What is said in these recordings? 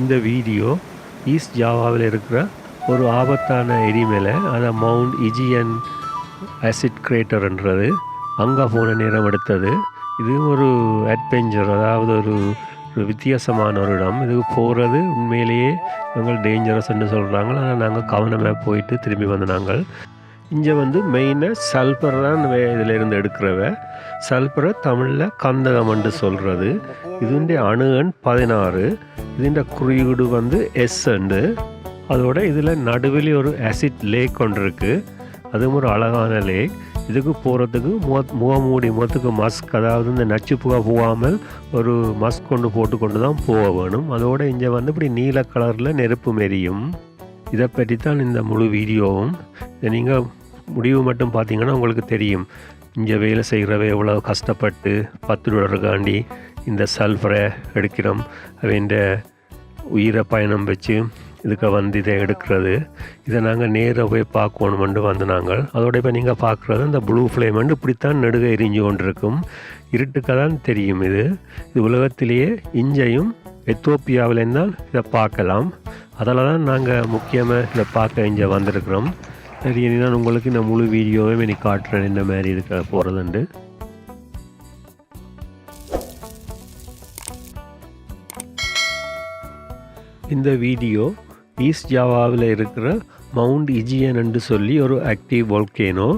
இந்த video east ஜாவாவில் இருக்கிற ஒரு ஆபத்தான எரிமலை, அதை மவுண்ட் இஜியன் ஆசிட் கிரேட்டர்ன்றது. அங்கே போன நேரம் எடுத்தது. இது ஒரு அட்வென்ச்சர், அதாவது ஒரு வித்தியாசமான ஒரு இடம். இதுக்கு போகிறது உண்மையிலேயே நாங்கள் டேஞ்சரஸ்ன்னு சொல்கிறாங்க. ஆனால் நாங்கள் கவனமாக போயிட்டு திரும்பி வந்து நாங்கள் இங்கே மெயினாக சல்பர் தான் இதில் இருந்து எடுக்கிறவ. சல்பரை தமிழில் கந்தகம்னு சொல்கிறது. இதுடைய அணு எண் 16. இதுன்ற குறியீடு எஸ். அதோட இதில் நடுவில் ஒரு ஆசிட் லேக் ஒன்று இருக்குது. அதுவும் ஒரு அழகான லேக். இதுக்கு போகிறதுக்கு முகமூடி, முகத்துக்கு மஸ்க், அதாவது இந்த நச்சு புகை போகாமல் ஒரு மஸ்க் போட்டு தான் போக வேணும். அதோட இங்கே இப்படி நீல கலரில் நெருப்பு மெரியும். இதை பற்றி தான் இந்த முழு வீடியோவும். இதை நீங்கள் முடிவு மட்டும் பார்த்தீங்கன்னா உங்களுக்கு தெரியும். இங்கே வேலை செய்கிறவ எவ்வளோ கஷ்டப்பட்டு $10 இந்த சல்ஃபரை எடுக்கிறோம். அவன் உயிரை பயணம் வச்சு இதுக்கு இதை எடுக்கிறது. இதை நாங்கள் நேராக போய் பார்க்கணுமெண்டு நாங்கள். அதோட இப்போ நீங்கள் பார்க்குறது இந்த ப்ளூ ஃப்ளேம் இப்படித்தான் நெடுக எரிஞ்சு கொண்டிருக்கும். இருட்டுக்காக தான் தெரியும். இது உலகத்திலேயே இஞ்சையும் எத்தோப்பியாவிலேருந்து தான் இதை பார்க்கலாம். அதில் தான் நாங்கள் முக்கியமாக இதை பார்க்க இங்கே வந்திருக்கிறோம். சரி, இனி நான் உங்களுக்கு இந்த முழு வீடியோவே இனி காட்டுறேன் இந்த மாதிரி இருக்க போகிறதுண்டு. இந்த வீடியோ ஈஸ்ட் ஜாவாவில் இருக்கிற மவுண்ட் இஜியன் என்று சொல்லி ஒரு ஆக்டிவ் வோல்கேனோ.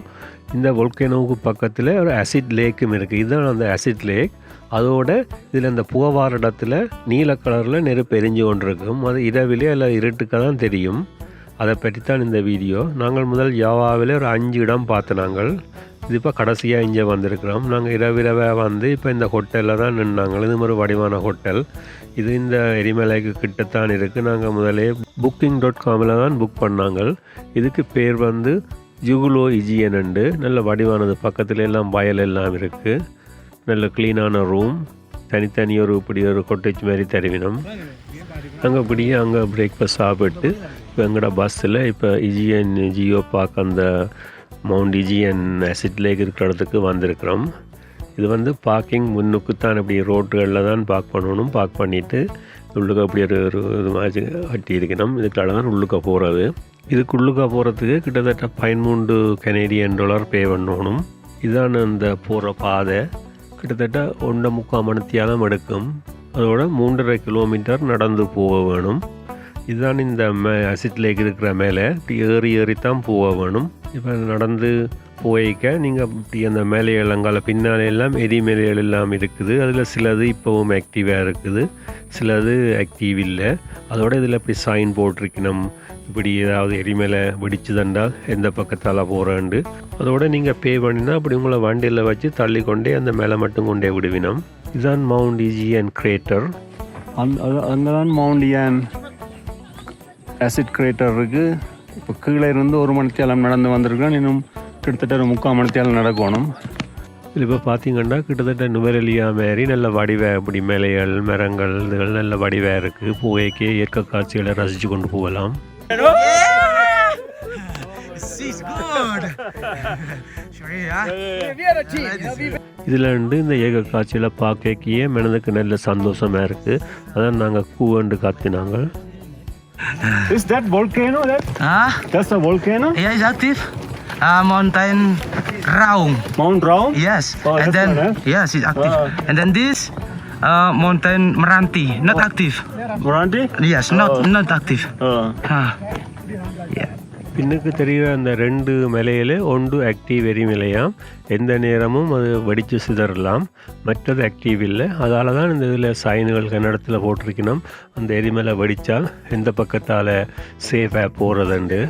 இந்த வோல்கேனோவுக்கு பக்கத்தில் ஒரு ஆசிட் லேக்கும் இருக்குது. இதுதான் அந்த ஆசிட் லேக். அதோட இதில் இந்த புகவார இடத்துல நீல கலரில் நெருப்பு எரிஞ்சு கொண்டிருக்கும். அது இரவிலே அல்ல இருட்டுக்காக தான் தெரியும். அதை பற்றி தான் இந்த வீடியோ. நாங்கள் முதல் ஜாவாவில் ஒரு 5 இடம் பார்த்து நாங்கள் இது இப்போ கடைசியாக இங்கே வந்திருக்கிறோம். நாங்கள் இரவிரவாக இப்போ இந்த ஹோட்டலில் தான் நின்னாங்க. இது ஒரு வடிவான ஹோட்டல். இது இந்த எரிமலைக்கு கிட்டத்தான் இருக்குது. நாங்கள் முதலே booking.comல தான் புக் பண்ணாங்க. இதுக்கு பேர் ஜுகுலோ இஜியன். நல்ல வடிவானது. பக்கத்துல எல்லாம் வயல் எல்லாம் இருக்குது. நல்ல க்ளீனான ரூம். தனித்தனி இப்படி ஒரு கொட்டேஜ் மாதிரி தருவினோம். நாங்கள் இப்படியே அங்கே பிரேக்ஃபாஸ்ட் சாப்பிட்டு இப்போ எங்களோட பஸ்ஸில் இப்போ இஜியன் ஜியோ பார்க்க அந்த மவுண்ட் இஜியன் ஆசிட் லேக் இருக்கிற இடத்துக்கு வந்திருக்கிறோம். இது பார்க்கிங் முன்னுக்குத்தான் இப்படி ரோட்டுகளில் தான் பார்க் பண்ணணும். பார்க் பண்ணிவிட்டு உள்ளுக்க அப்படி ஒரு இது மாதிரி கட்டி இருக்கணும். இதுக்காக தான் உள்ளுக்க போகிறது. இதுக்குள்ளுக்க போகிறதுக்கு கிட்டத்தட்ட $13 பே பண்ணணும். இதுதான் இந்த போகிற பாதை. கிட்டத்தட்ட 1.25 மணித்தியாலம் எடுக்கும். அதோட 3.5 கிலோமீட்டர் நடந்து போக வேணும். இதுதான் இந்த ஆசிட் லேக் இருக்கிற மேலே இப்படி ஏறித்தான் போக வேணும். இப்போ நடந்து போய்க்க நீங்கள் இப்படி அந்த மேலையலங்கால பின்னாலே எல்லாம் எரிமலைகள் எல்லாம் இருக்குது. அதில் சிலது இப்போவும் ஆக்டிவாக இருக்குது, சிலது ஆக்டிவ் இல்லை. அதோட இதில் இப்படி சைன் போட்டிருக்கணும். இப்படி ஏதாவது எரிமலை வெடிச்சு தண்டால் எந்த பக்கத்தால் போகிறேன்ட்டு. அதோட நீங்கள் பே பண்ணினா அப்படி உங்களை வண்டியில் வச்சு தள்ளி கொண்டே அந்த மேலே மட்டும் கொண்டே விடுவினோம். இதுதான் மவுண்ட் இஜியன் கிரேட்டர். அங்கே தான் மவுண்ட் இஜியன் ஆசிட் கிரேட்டர் இருக்குது. இப்போ கீழே இருந்து 1 மணித்தியாலம் நடந்து வந்திருக்கோம். இன்னும் கிட்டத்தட்ட ஒரு 3/4 மணித்தியாலம் நடக்கணும். இதில் இப்போ பார்த்தீங்கன்னா கிட்டத்தட்ட நுவரெலியா மாரி நல்ல வடிவாக இப்படி மேலைகள் மரங்கள் இதுகள் நல்ல வடிவாக இருக்குது. புகைக்கே இயற்கை காட்சிகளை ரசித்து கொண்டு போகலாம். இதில் இந்த ஏக காட்சியில் பார்க்கவே மனதுக்கு நல்ல சந்தோஷமாக இருக்குது. அதான் நாங்கள் கூவண்டு காத்தினாங்க. Is that volcano? That's a volcano? Yeah, it's active. Mountain Raung. Mount Raung? Yes. Oh, and then one, yes, it's active. And then this mountain Meranti, not active. Meranti? Yes, not active. Yeah. பின்னுக்கு தெரிகிற அந்த 2 மலையில் ஒன்று active எரிமலையாம். எந்த நேரமும் அது வெடித்து சிதறலாம். மற்றது ஆக்டிவ் இல்லை. அதால் தான் இந்த இதில் சைனுகள் கன்னடத்தில் போட்டிருக்கணும். அந்த எரிமலை வெடித்தால் எந்த பக்கத்தால் சேஃபாக போகிறதுண்டு.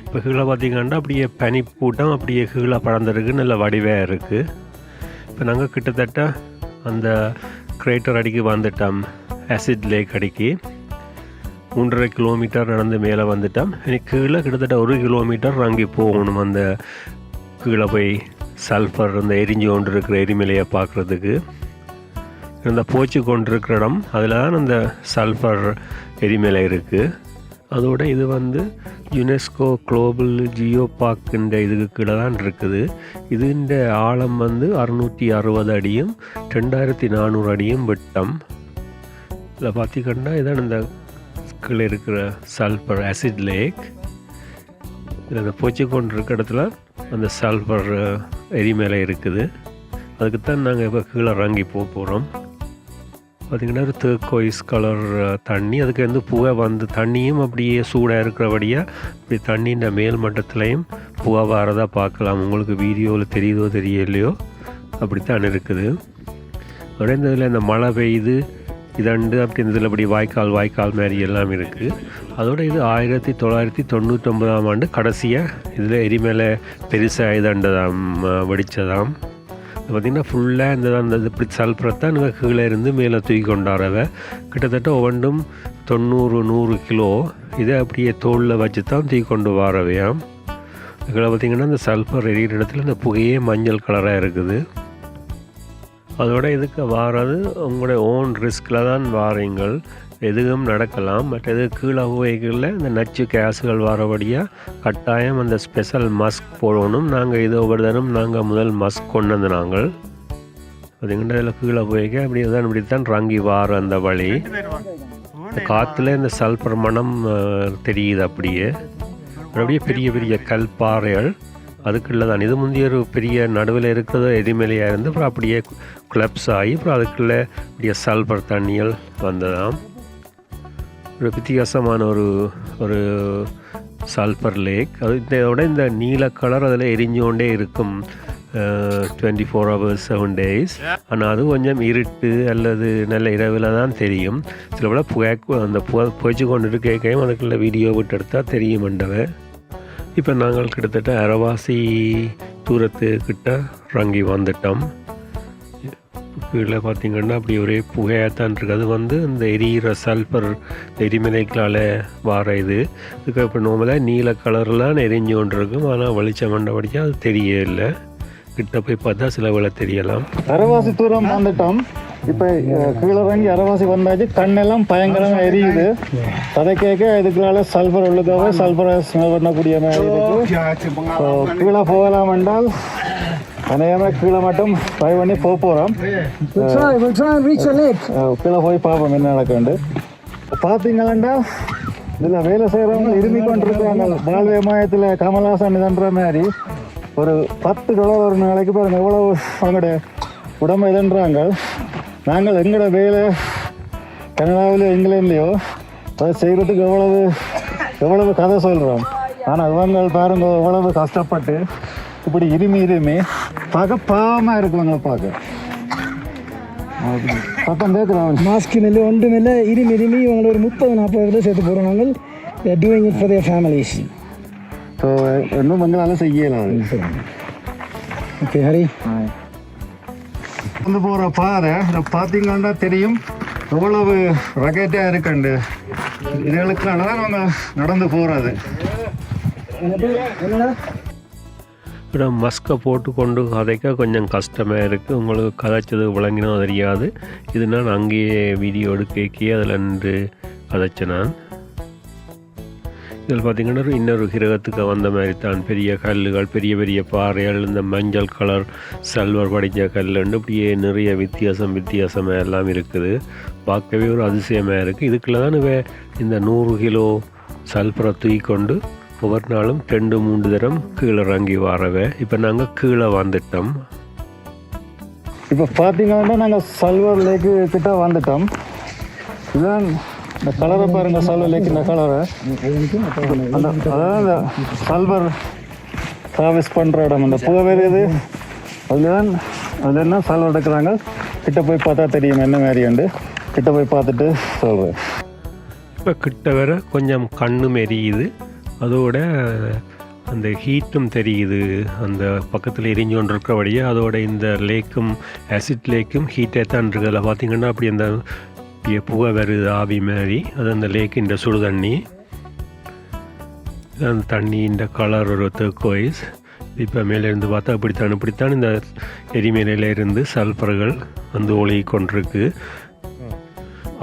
இப்போ கீழே பார்த்திங்கன்னா அப்படியே பனிப்பூட்டம் அப்படியே கீழே பறந்துருக்கு. நல்ல வடிவாக இருக்குது. இப்போ நாங்கள் கிட்டத்தட்ட அந்த கிரேட்டர் அடிக்கு வந்துட்டோம். ஆசிட் லேக் அடிக்கு 3.5 கிலோமீட்டர் நடந்து மேலே வந்துட்டோம். எனக்கு கீழே கிட்டத்தட்ட 1 கிலோமீட்டர் இறங்கி போகணும். அந்த கீழே போய் சல்ஃபர் அந்த எரிஞ்சு கொண்டு இருக்கிற எரிமலையை பார்க்குறதுக்கு. இந்த போச்சு கொண்டிருக்கிற இடம் அதில் தான் அந்த சல்ஃபர் எரிமலை இருக்குது. அதோட இது யுனெஸ்கோ குளோபல் ஜியோ பார்க்குன்ற இதுக்கு கீழே தான் இருக்குது. இதுன்ற ஆழம் 660 அடியும் 2400 அடியும் விட்டம். இதில் பார்த்திங்கன்னா இதான் இந்த கீழே இருக்கிற சல்ஃபர் ஆசிட் லேக். இதில் அந்த போச்சு கொண்டு இருக்க இடத்துல அந்த சல்ஃபர் எரிமலை இருக்குது. அதுக்குத்தான் நாங்கள் இப்போ கீழே இறங்கி போகிறோம். பார்த்திங்கன்னா ஒரு டர்கோயிஸ் கலர் தண்ணி, அதுக்கு வந்து புகை வந்து தண்ணியும் அப்படியே சூடாக இருக்கிறபடியாக இப்படி தண்ணியின் மேல் மட்டத்துலேயும் புகை வரதாக பார்க்கலாம். உங்களுக்கு வீடியோவில் தெரியுதோ தெரியலையோ அப்படித்தான் இருக்குது. அப்படியே இந்த இதில் இந்த மழை பெய்யுது இதண்டு அப்படி இந்த இதில் அப்படி வாய்க்கால் மாதிரி எல்லாம் இருக்குது. அதோடு இது 1999ஆம் ஆண்டு கடைசியாக இதில் எரிமலை பெருசாக இதண்டதாம் வெடித்ததாம். பார்த்திங்கன்னா ஃபுல்லாக இந்த இப்படி சல்ஃபரத்தான் நாங்கள் கீழே இருந்து மேலே தூக்கி கொண்டாடுறவ கிட்டத்தட்ட ஒவ்வொன்றும் 90-100 கிலோ இதை அப்படியே தோளில் வச்சு தான் தூக்கி கொண்டு வரவையாம். இதில் பார்த்திங்கன்னா இந்த சல்ஃபர் எரிகிற இடத்துல இந்த புகையே மஞ்சள் கலராக இருக்குது. அதோட இதுக்கு வாரது உங்களுடைய ஓன் ரிஸ்கில் தான் வாரீங்கள், எதுவும் நடக்கலாம். மற்றது கீழே போய்களில் இந்த நச்சு கேஸுகள் வரபடியாக கட்டாயம் அந்த ஸ்பெஷல் மஸ்க் போடணும். நாங்கள் இது ஒவ்வொரு தரம் நாங்கள் முதல் மஸ்க் கொண்டு வந்து நாங்கள் பார்த்திங்கன்னா இதில் கீழே போய்க்க இப்படித்தான் ரங்கி வார அந்த வழி. காற்றுல இந்த சல்ஃபர் மனம் தெரியுது. அப்படியே பெரிய பெரிய கல்பாறைகள் அதுக்குள்ளே தான் இது முந்தைய ஒரு பெரிய நடுவில் இருக்கிறதோ எரிமலையாக இருந்து அப்புறம் அப்படியே குலப்ஸ் ஆகி அப்புறம் அதுக்குள்ளே அப்படியே சல்ஃபர் தண்ணிகள் வந்ததாம். ஒரு வித்தியாசமான ஒரு சல்ஃபர் லேக். அது இதோட இந்த நீல கலர் அதில் எரிஞ்சோண்டே இருக்கும் 24 hours 7 days. ஆனால் அது கொஞ்சம் இருட்டு அல்லது நல்ல இரவில் தான் தெரியும். சில விட அந்த புகைச்சு கொண்டு இருக்கையும் அதுக்குள்ள வீடியோ விட்டு எடுத்தால் தெரியுமெண்டவை. இப்போ நாங்கள் கிட்டத்தட்ட அரைவாசி தூரத்துக்கிட்ட இறங்கி வந்துட்டோம். கீழே பார்த்திங்கன்னா அப்படி ஒரே புகையாகத்தான் இருக்குது. அது வந்து இந்த எரியிற சல்ஃபர் எரிமலைகளால் வார இதுக்கு இப்போ நார்மலாக நீல கலர்லாம் எரிஞ்சு கொண்டு இருக்கும். ஆனால் வெளிச்சம் மண்டபடியாக அது தெரியல. கிட்ட போய் பார்த்தா சில வேலை தெரியலாம். அரைவாசி தூரம் வந்துட்டோம். இப்போ கீழே இறங்கி அரைவாசி வந்தாச்சு. கண்ணெல்லாம் பயங்கரமாக எரியுது. அதை கேட்க இதுக்குள்ளால சல்ஃபர் உள்ளதாவே சல்ஃபரை ஸ்மெல் பண்ணக்கூடிய மாதிரி இருக்குது. ஸோ கீழே போகலாம் என்றால் அநேகமாக கீழே மட்டும் ட்ரை பண்ணி போகிறோம். கீழே போய் பார்ப்போம் என்ன நடக்குண்டு. பார்த்தீங்களா இதில் வேலை செய்கிறவங்க இருமி கொண்டிருக்கிறாங்க. பால்வே மாயத்தில் கமல்ஹாசன் இதுன்ற மாதிரி ஒரு $10 ஒரு நாளைக்கு பாருங்க எவ்வளோ அவங்களோட உடம்பு இதுன்றாங்க. நாங்கள் எங்களோட வேலை கனடாவிலோ இங்கிலாந்துலையோ அதை செய்கிறதுக்கு எவ்வளவு கதை சொல்கிறோம். ஆனால் இவங்க பாருங்க எவ்வளவு கஷ்டப்பட்டு இப்படி இருமி பார்க்க பாவமாக இருக்குவாங்க. பார்க்க பக்கம் கேட்குறோம். மாஸ்க்கு நெல் ஒன்று நெல் இருமி இவங்களை ஒரு 30-40 சேர்த்து போகிறோம். நாங்கள் doing it for their families. So இன்னும் எங்களால் செய்யலாம். ஓகே ஹரி வந்து போகிற பாதை இதை பார்த்தீங்கன்னா தெரியும் எவ்வளவு ரகேட்டாக இருக்குண்டு. இதுகளுக்குனால தான் நம்ம நடந்து போகிறது. இப்போ மஸ்கை போட்டு கொண்டு கதைக்க கொஞ்சம் கஷ்டமாக இருக்குது. உங்களுக்கு கதைச்சது விளங்கினா தெரியாது. இது நான் அங்கேயே வீடியோ எடுக்கி அதில் நின்று கதைச்சேன் நான். இதில் பார்த்திங்கன்னா இன்னொரு கிரகத்துக்கு வந்த மாதிரி தான் பெரிய கல்லுகள், பெரிய பெரிய பாறைகள், இந்த மஞ்சள் கலர் சல்வர் படித்த கல்லுண்டு இப்படியே நிறைய வித்தியாசமாக எல்லாம் இருக்குது. பார்க்கவே ஒரு அதிசயமாக இருக்குது. இதுக்குள்ளே தான் இந்த 100 கிலோ சல்ஃபரை தூக்கிக்கொண்டு ஒவ்வொரு நாளும் 2-3 தரம் கீழே இறங்கி வரவே. இப்போ நாங்கள் கீழே வந்துட்டோம். இப்போ பார்த்தீங்கன்னா நாங்கள் சல்வர் லேக்கு கிட்ட வந்துட்டோம். இதுதான் இந்த கலரை பாருங்க, சல்வர் லேக். இந்த கலரை அதாவது இந்த சல்வர் சர்வீஸ் பண்ணுற இடம் அந்த புகை வருது. அதில் என்ன சல்வர் எடுக்கிறாங்க. கிட்ட போய் பார்த்தா தெரியும் என்ன மாதிரி உண்டு. கிட்ட போய் பார்த்துட்டு சொல்கிறேன். இப்போ கிட்ட வர கொஞ்சம் கண்ணும் எரியுது. அதோட அந்த ஹீட்டும் தெரியுது. அந்த பக்கத்தில் எரிஞ்சு கொண்டு இருக்கிறபடியே அதோட இந்த லேக்கும் ஆசிட் லேக்கும் ஹீட்டே தான் இருக்குது. அதில் பார்த்திங்கன்னா அப்படி அந்த புகை வருது ஆவி மாதிரி. அது அந்த லேக்கின் சுடு தண்ணி. அந்த தண்ணியின் கலர் ஒரு டர்கோயிஸ். இப்போ மேலேருந்து பார்த்தா இப்படித்தான் இந்த எரிமலையிலேருந்து சல்ஃபர்கள் வந்து ஒழுகி கொண்டிருக்கு.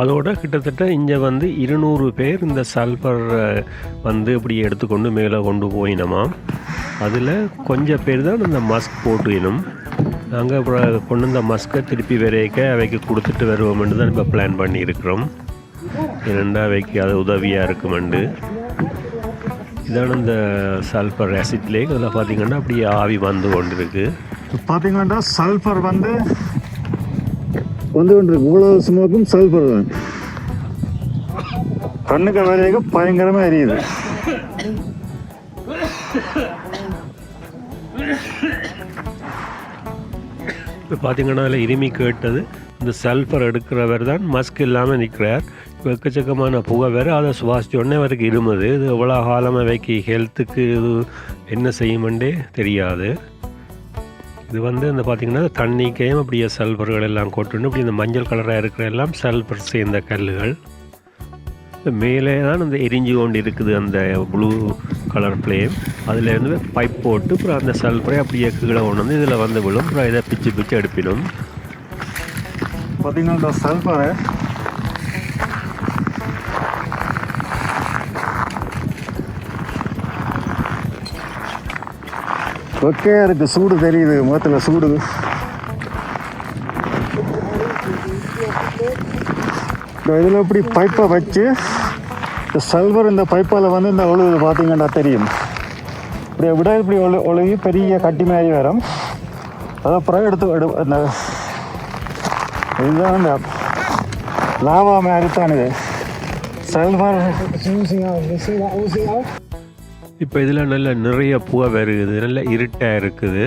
அதோட கிட்டத்தட்ட இங்கே வந்து 200 பேர் இந்த சல்ஃபர் வந்து இப்படி எடுத்துக்கொண்டு மேலே கொண்டு போயினோமா. அதில் கொஞ்சம் பேர் தான் இந்த மஸ்க் போட்டுக்கணும். நாங்கள் அப்புறம் கொண்டு இந்த மஸ்கை திருப்பி வரைக்க அவைக்கு கொடுத்துட்டு வருவோம்னு தான் இப்போ பிளான் பண்ணியிருக்கிறோம். இரண்டா வைக்க அது உதவியாக இருக்குமெண்டு. இதான இந்த சல்ஃபர் ஆசிட் லேக். அதில் பார்த்தீங்கன்னா அப்படியே ஆவி வந்து கொண்டு இருக்கு. பார்த்தீங்கன்னா சல்ஃபர் வந்து கொண்டிருக்கு. இவ்வளோ ஸ்மோக்கும் சல்ஃபர் தான். கண்ணுக்கு வேலையாக பயங்கரமாக எரியுது. இப்போ பார்த்தீங்கன்னா அதில் இருமி கேட்டது இந்த சல்ஃபர் எடுக்கிறவர் தான் மஸ்க் இல்லாமல் நிற்கிறார். இப்போ எக்கச்சக்கமான புகை வேறு அதை சுவாசித்த உடனே அவருக்கு இருமுது. இது எவ்வளோ காலமாக வைக்க ஹெல்த்துக்கு இது என்ன செய்யுமெண்டே தெரியாது. இது வந்து இந்த பார்த்திங்கன்னா தண்ணிக்கையும் அப்படியே சல்ஃபர்கள் எல்லாம் கொட்டுன்னு இப்படி இந்த மஞ்சள் கலராக இருக்கிற எல்லாம் சல்ஃபர் சேர்ந்த கல்லுகள். மேலே தான் அந்த எரிஞ்சு கொண்டு இருக்குது அந்த ப்ளூ கலர் ஃப்ளேம். அதிலேருந்து பைப் போட்டு அப்புறம் அந்த சல்ஃபரை அப்படியே கீழே கொண்டு வந்து இதில் வந்து விழும். அப்புறம் இதை பிச்சு பிச்சு எடுப்பிடும். பார்த்தீங்கன்னா இந்த சல்ஃபரை வெக்கையாக இருக்குது. சூடு தெரியுது, முகத்தில் சூடு. இதில் இப்படி பைப்பை வச்சு இந்த சல்ஃபர் இந்த பைப்பால் வந்து இந்த ஒழுகுது பார்த்தீங்கன்னா தெரியும். இப்படி விட இப்படி ஒழுகி பெரிய கட்டி மாதிரி வரும். அதை அப்புறம் இந்த இதுதான் இந்த லாவா மாதிரி தான் இது சல்ஃபர். இப்போ இதில் நிறைய புகை வருகுது, நல்ல இருட்டாக இருக்குது.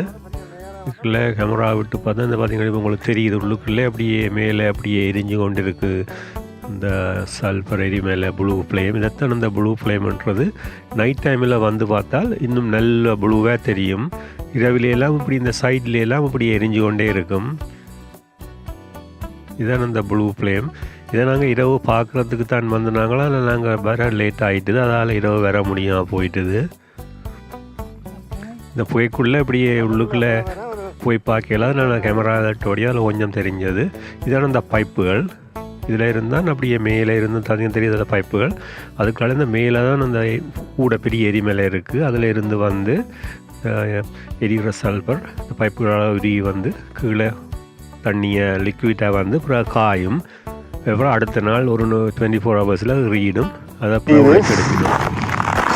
இதுக்குள்ளே கேமரா விட்டு பார்த்தா இந்த பார்த்தீங்கன்னா இப்போ உங்களுக்கு தெரியுது உள்ளுக்குள்ளே அப்படியே மேலே அப்படியே எரிஞ்சு கொண்டு இருக்குது இந்த சல்ஃபர் எரி மேலே ப்ளூ ஃப்ளேம். இதைத்தான் அந்த ப்ளூ ஃப்ளேம்ன்றது. நைட் டைமில் வந்து பார்த்தால் இன்னும் நல்ல ப்ளூவாக தெரியும். இரவிலையெல்லாம் இப்படி இந்த சைட்லையெல்லாம் இப்படி எரிஞ்சு கொண்டே இருக்கும். இதான் அந்த ப்ளூ ஃப்ளேம். இதை நாங்கள் இரவு பார்க்குறதுக்கு தான் வந்தாங்களா இல்லை நாங்கள் வர லேட் ஆகிட்டுது, அதால் இரவு வர முடியாமல் போயிட்டுது. இந்த புகைக்குள்ளே இப்படியே உள்ளுக்குள்ளே போய் பார்க்கலாம். நான் கேமரா தட்டோடைய அதில் கொஞ்சம் தெரிஞ்சது. இதான இந்த பைப்புகள். இதில் இருந்தால் அப்படியே மேலே இருந்து தனியாக தெரியாத பைப்புகள். அதுக்குள்ள இந்த மேலே தான் அந்த கூட பெரிய எரி மேலே இருக்குது. அதில் இருந்து வந்து எரிகிற சல்ஃபர் இந்த பைப்புகளால் உருகி வந்து கீழே தண்ணியை லிக்விட்டாக வந்து அப்புறம் காயும். அப்புறம் அடுத்த நாள் ஒரு 24 ஹவர்ஸில் ரீடும். அதை அப்புறம் எடுக்கணும்.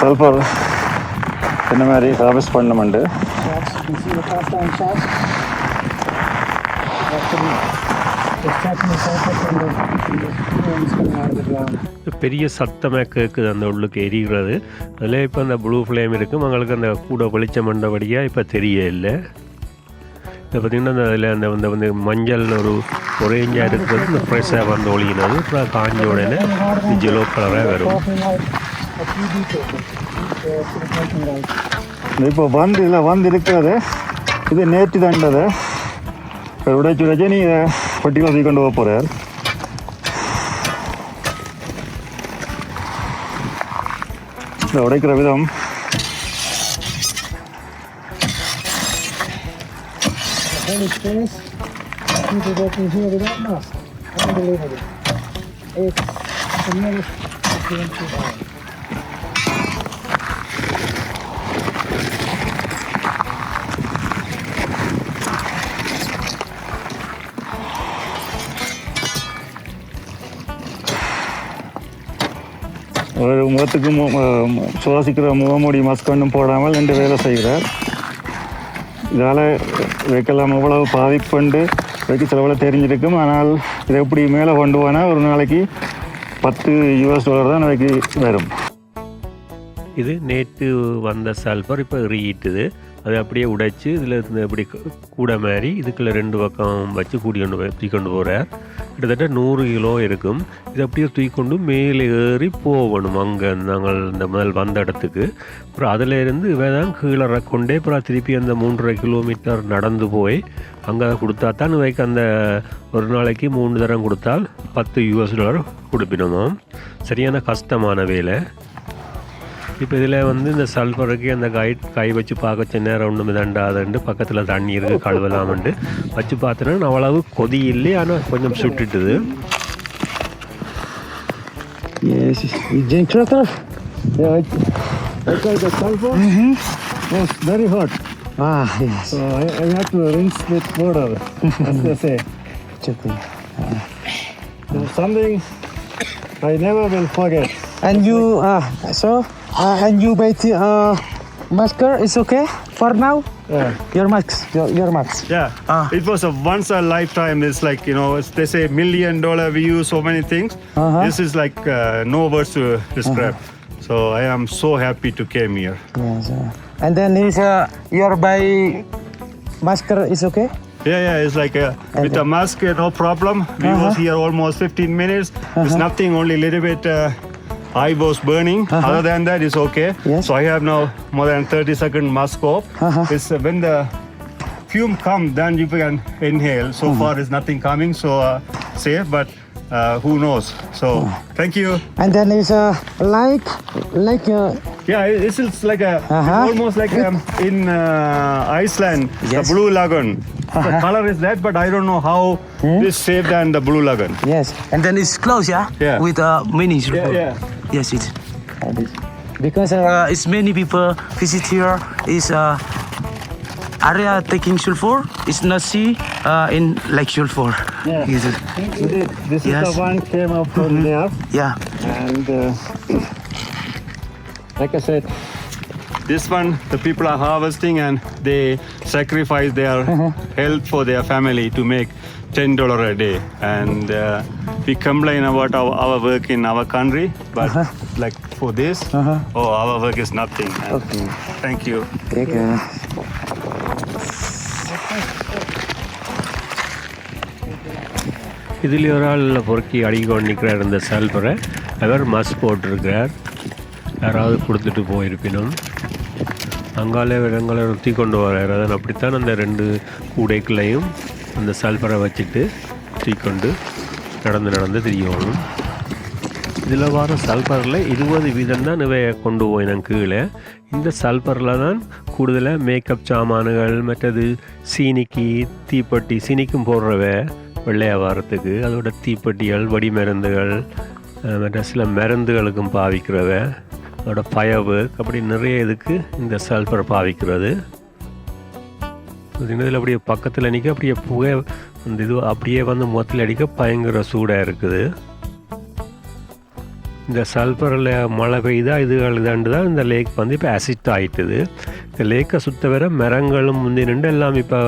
சல்ஃபர் இந்த மாதிரி ஹார்வெஸ்ட் பண்ணணுமெண்டு பெரிய சத்தமாக கேட்குது அந்த உள்ளுக்கு எரிகிறது. அதில் இப்போ அந்த ப்ளூ ஃப்ளேம் இருக்கும். அவங்களுக்கு அந்த கூட வெளிச்சம் பண்ணபடியாக இப்போ தெரிய இல்லை. இதை பார்த்திங்கன்னா அந்த அதில் அந்த வந்து மஞ்சள் ஒரு ஒரேஞ்சாக இருக்கிறது இந்த ஃப்ரெஷ்ஷாக வந்து ஒழிகினது. அப்புறம் காஞ்ச உடனே ஜெலோ கலராக வரும். இப்போ வந்து இருக்கிறது இது நேற்று தண்டது உடைச்சு நீ பட்டியலாக தூக்கி கொண்டு போக போகிறார். இந்த உடைக்கிற விதம் ஒரு முகத்துக்கு சுவாசிக்கிற முகமூடி மாஸ்க் ஒன்றும் போடாமல் 2 வேலை செய்கிறார். இதால் வைக்கலாம் எவ்வளவு பாதிப்புண்டு வைக்க சிலவில் தெரிஞ்சிருக்கும். ஆனால் இதை எப்படி மேலே கொண்டு போனால் ஒரு நாளைக்கு $10 தான் வைக்க வரும். இது நேற்று வந்த சல்ஃபர் இப்போ ரீட்டுது. அதை அப்படியே உடைச்சி இதில் இப்படி கூட மாதிரி இதுக்குள்ளே 2 பக்கம் வச்சு தூக்கி கொண்டு போகிறார். கிட்டத்தட்ட 100 கிலோ இருக்கும். இதை அப்படியே தூக்கிக்கொண்டு மேலே ஏறி போகணும் அங்கே நாங்கள் இந்த முதல் வந்த இடத்துக்கு. அப்புறம் அதில் இருந்து தான் கீழே கொண்டே அப்புறம் திருப்பி அந்த 3.5 கிலோமீட்டர் நடந்து போய் அங்கே கொடுத்தா தான் வைக்க அந்த ஒரு நாளைக்கு 3 தரம் கொடுத்தால் $10 கொடுப்பினோம். சரியான கஷ்டமான வேலை. இப்போ இதில் வந்து இந்த சல்ஃபருக்கு அந்த கை வச்சு பார்க்க சின்ன நேரம் ஒன்றும் இதண்டாதுண்டு பக்கத்தில் தண்ணி இருக்குது கழுவலாமண்டு வச்சு பார்த்தோன்னா அவ்வளவு கொதி இல்லை, ஆனால் கொஞ்சம் சுட்டுட்டுது. Yes, drink water. Yeah, the sulfur was very hot. Yes. So I have to rinse with water, as they say. Chutney. So something I never will forget. And you, and you buy the masker, it's okay for now? Yeah. Your mask, your mask. Yeah. It was a once a lifetime. It's like, you know, they say $1 million views, so many things. This is like no words to describe. So I am so happy to came here. Yes. And then is your buy masker is okay? Yeah, it's like with a mask, no problem. We was here almost 15 minutes. It's nothing, only a little bit eye was burning. Other than that, it's okay. Yes. So I have now more than 30-second mask off. It's when the fume come, then you can inhale. So far, is nothing coming, so safe. But who knows? So thank you. And then is like Yeah, it's like almost like in Iceland, the Blue Lagoon. The color is that, but I don't know how this saved than the Blue Lagoon. yes. And then it's close, yeah? Yeah. With mini sulfur. Yeah. Yes, it's. Because It's many people visit here. Is area taking sulfur. It's not see in like sulfur. Yeah. Is it? This is Yes. the one came up from there. Yeah. And like I said, This one, the people are harvesting and they sacrifice their health for their family to make $10 a day. And we complain about our work in our country, but like for this, our work is nothing. And thank you. take care. இதில் ஒரு ஆள் பொறுக்கி அடிக்கொண்டு நிற்கிறார் இந்த சல்பரை. அவர் Musk போட்டிருக்கிறார். யாராவது கொடுத்துட்டு போயிருப்பினும் அங்காலே இடங்களை நிறுத்தி கொண்டு வரார். அதன் அப்படித்தான் அந்த 2 கூடைக்குள்ளையும் அந்த சல்பரை வச்சுட்டு தூக்கிக்கொண்டு நடந்து திரியணும். இதில் வர சல்பரில் 20 வீதம் தான் இவையை கொண்டு போயினேன் கீழே. இந்த சல்பரில் தான் கூடுதலாக மேக்கப் சாமான்கள், மற்றது சீனிக்கு தீப்பெட்டி, சீனிக்கும் போடுறவை வெள்ளையாக வரத்துக்கு, அதோட தீப்பெட்டிகள், வெடி மருந்துகள், மற்ற சில மருந்துகளுக்கும் பாவிக்கிறவை, அதோட ஃபயர் ஒர்க், அப்படி நிறைய இதுக்கு இந்த சல்ஃபர் பாவிக்கிறது. இதில் அப்படியே பக்கத்தில் நிற்க அப்படியே புகை அந்த இது அப்படியே வந்து முகத்தில் அடிக்க பயங்கர சூடாக இருக்குது. இந்த சல்ஃபரில் மழை பெய்தா இதுகள் இதாண்டு தான் இந்த லேக் வந்து இப்போ அசிட் ஆகிட்டுது. இந்த லேக்கை சுற்ற வர மரங்களும் முந்தி நின்று எல்லாம் இப்போ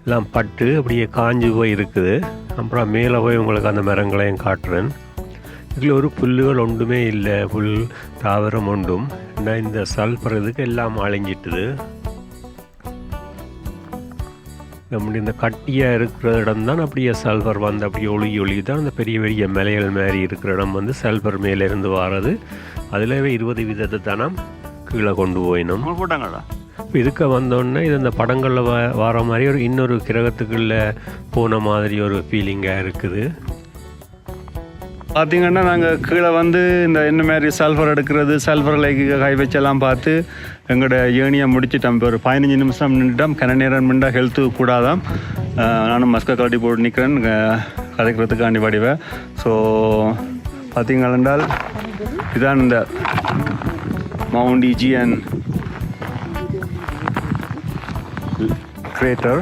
எல்லாம் பட்டு அப்படியே காஞ்சி போய் இருக்குது. அப்புறம் மேலே போய் உங்களுக்கு அந்த மரங்களையும் காட்டுறேன். இதில் ஒரு புல்லுகள் ஒன்றுமே இல்லை, புல் தாவரம் ஒன்றும். ஏன்னா இந்த சல்ஃபர் இதுக்கு எல்லாம் அழிஞ்சிட்டுது. நம்முடைய இந்த கட்டியாக இருக்கிற இடம் தான் அப்படியே சல்ஃபர் வந்து அப்படியே ஒழுகி தான் அந்த பெரிய பெரிய மலைகள் மாதிரி இருக்கிற இடம் வந்து சல்ஃபர் மேலேருந்து வாரது. அதில் 20 வீதத்தை தானே கீழே கொண்டு போயினோம் போட்டாங்கடா. இப்போ இதுக்கு வந்தோடனே இது இந்த படங்களில் வர மாதிரி ஒரு இன்னொரு கிரகத்துக்குள்ளே போன மாதிரி ஒரு ஃபீலிங்காக இருக்குது. பார்த்தீங்கன்னா நாங்கள் கீழே வந்து இந்த மாதிரி சல்ஃபர் எடுக்கிறது, சல்ஃபர் லைக்கு கை வச்செல்லாம் பார்த்து எங்களோட ஏர்னியை முடிச்சிட்டோம். இப்போ ஒரு 15 நிமிஷம் நின்றுட்டோம். கன நேரம் நின்றா ஹெல்த்து கூடாதான். நானும் மஸ்கை கட்டி போட்டு நிற்கிறேன் கதைக்கிறதுக்காண்டி வடிவேன். ஸோ பார்த்தீங்களென்றால் இதுதான் இந்த மவுண்ட் இஜியன் கிரேட்டர்.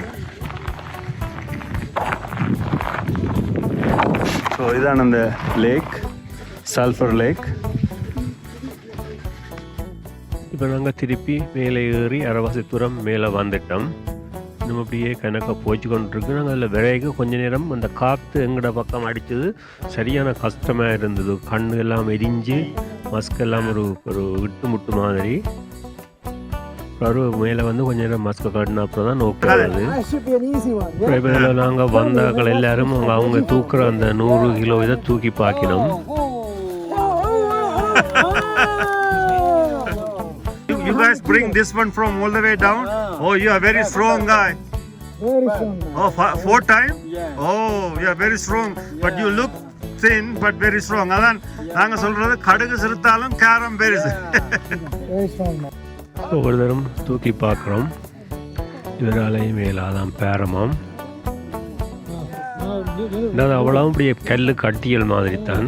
ஸோ இதான் அந்த லேக், சல்ஃபர் லேக். இப்போ நாங்கள் திருப்பி மேலே ஏறி அரைவாசி தூரம் மேலே வந்துட்டோம். நம்ம அப்படியே கணக்காக போய்ச்சி கொண்டிருக்கு. நாங்கள் அதில் விரைக கொஞ்ச நேரம் அந்த காற்று எங்கட பக்கம் அடித்தது சரியான கஷ்டமாக இருந்தது. கண்ணு எல்லாம் எரிஞ்சு மஸ்கெல்லாம் ஒரு விட்டு முட்டு மாதிரி. அப்புறம் மேலே வந்து கொஞ்ச நேரம் மஸ்கை காட்டின அப்புறம் தான் நோக்காது. இப்போ நாங்கள் வந்தாக்கள் எல்லாரும் அவங்க தூக்குற அந்த 100 கிலோ இதை தூக்கி பார்க்கணும். You guys bring this one from all the way down? Oh, you are very strong guy. Very strong. Oh, 4 times? Oh, you are very strong. But you look thin but very strong. அதான் நாங்கள் சொல்கிறது கடுகு சிறுத்தாலும் காரம் பெருசு. Very strong. ஒவ்வொரு தரம் தூக்கி பார்க்குறோம். இவராலையும் மேலாதான் பேரமாம். அவ்வளோ அப்படியே கல் கட்டியல் மாதிரி தான்.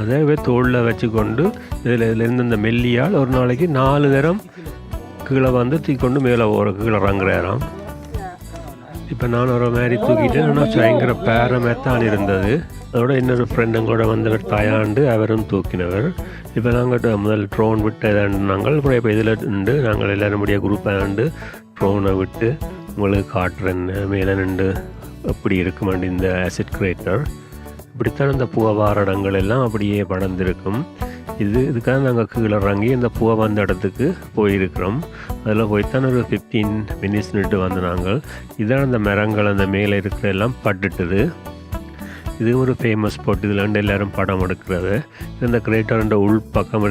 அதை தோளில் வச்சு கொண்டு இதுலேருந்து இந்த மெல்லியால் ஒரு நாளைக்கு 4 தரம் கீழே வந்து தூக்கி கொண்டு மேலே கீழே இறங்குறாராம். இப்போ நான் ஒரு மாதிரி தூக்கிட்டு நான் பயங்கர பேரமே தான் இருந்தது. அதோட இன்னொரு ஃப்ரெண்ட் எங்களோட வந்தவர் தாயாண்டு அவரும் தூக்கினவர். இப்போ நாங்கள் முதல் ட்ரோன் விட்டு நாங்கள் அப்புறம் இப்போ இதில் நின்று நாங்கள் எல்லோரும் முடிய குரூப்பாக நின்று ட்ரோனை விட்டு உங்களுக்கு காட்டுறேன் மேலே நின்று எப்படி இருக்குமாண்டு இந்த ஆசிட் கிரேட்டர். இப்படித்தான் இந்த புகை வார இடங்கள் எல்லாம் அப்படியே படர்ந்திருக்கும். இதுக்காக நாங்கள் கீழே இறங்கி இந்த புகை வந்த இடத்துக்கு போயிருக்கிறோம். அதில் போய்த்தான் ஒரு 15 minutes நின்று வந்து நாங்கள் இதான் அந்த மரங்கள் அந்த மேலே இருக்கிற எல்லாம் பட்டுட்டுது. இது ஒரு ஃபேமஸ் ஸ்பாட். இதில் வந்து எல்லோரும் படம் எடுக்கிறது. இந்த கிரேட்டரோட உள் பக்கம்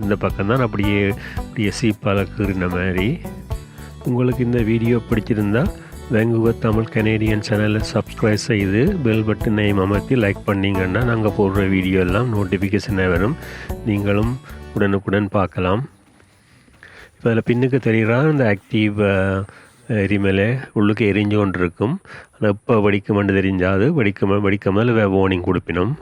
இந்த பக்கம் தான் அப்படியே சீப்பால் கீறின மாதிரி. உங்களுக்கு இந்த வீடியோ பிடிச்சிருந்தால் வேங்குவர் தமிழ் கனேடியன் சேனலை சப்ஸ்கிரைப் செய்து பெல் பட்டனையும் அமர்த்தி லைக் பண்ணிங்கன்னா நாங்கள் போடுற வீடியோ எல்லாம் நோட்டிஃபிகேஷனாக வரும். நீங்களும் உடனுக்குடன் பார்க்கலாம். இப்போ அதில் பின்னுக்கு தெரிகிறா இந்த ஆக்டிவ் எரிமலை உள்ளுக்கு எரிஞ்சு கொண்டு இருக்கும். அது எப்போ வெடிக்குமென்று தெரிஞ்சாது வெடிக்காமல் வார்னிங் கொடுப்பினோம்.